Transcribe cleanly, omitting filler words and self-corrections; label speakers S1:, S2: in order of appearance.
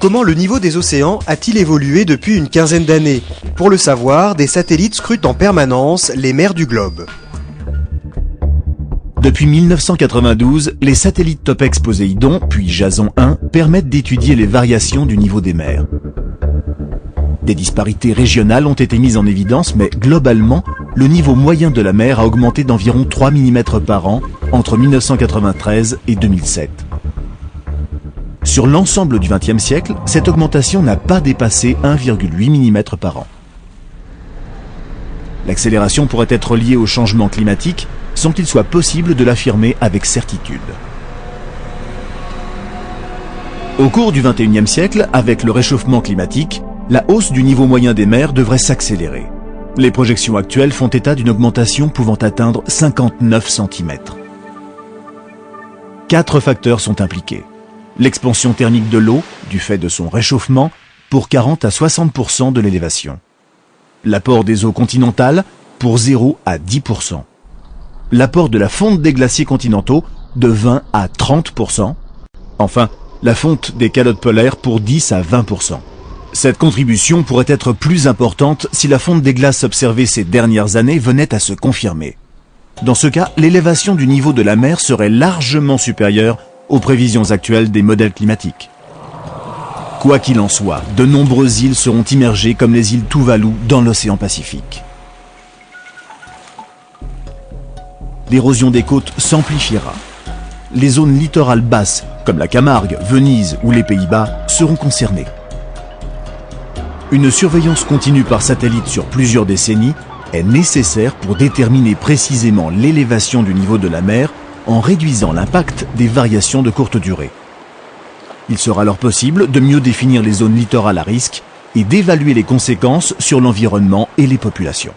S1: Comment le niveau des océans a-t-il évolué depuis une quinzaine d'années? Pour le savoir, des satellites scrutent en permanence les mers du globe.
S2: Depuis 1992, les satellites Topex Poséidon, puis Jason 1, permettent d'étudier les variations du niveau des mers. Des disparités régionales ont été mises en évidence, mais globalement, le niveau moyen de la mer a augmenté d'environ 3 mm par an entre 1993 et 2007. Sur l'ensemble du XXe siècle, cette augmentation n'a pas dépassé 1,8 mm par an. L'accélération pourrait être liée au changement climatique, sans qu'il soit possible de l'affirmer avec certitude. Au cours du XXIe siècle, avec le réchauffement climatique, la hausse du niveau moyen des mers devrait s'accélérer. Les projections actuelles font état d'une augmentation pouvant atteindre 59 cm. 4 facteurs sont impliqués. L'expansion thermique de l'eau, du fait de son réchauffement, pour 40 à 60% de l'élévation. L'apport des eaux continentales, pour 0 à 10%. L'apport de la fonte des glaciers continentaux, de 20 à 30%. Enfin, la fonte des calottes polaires pour 10 à 20%. Cette contribution pourrait être plus importante si la fonte des glaces observée ces dernières années venait à se confirmer. Dans ce cas, l'élévation du niveau de la mer serait largement supérieure aux prévisions actuelles des modèles climatiques. Quoi qu'il en soit, de nombreuses îles seront immergées comme les îles Tuvalu dans l'océan Pacifique. L'érosion des côtes s'amplifiera. Les zones littorales basses, comme la Camargue, Venise ou les Pays-Bas, seront concernées. Une surveillance continue par satellite sur plusieurs décennies est nécessaire pour déterminer précisément l'élévation du niveau de la mer en réduisant l'impact des variations de courte durée. Il sera alors possible de mieux définir les zones littorales à risque et d'évaluer les conséquences sur l'environnement et les populations.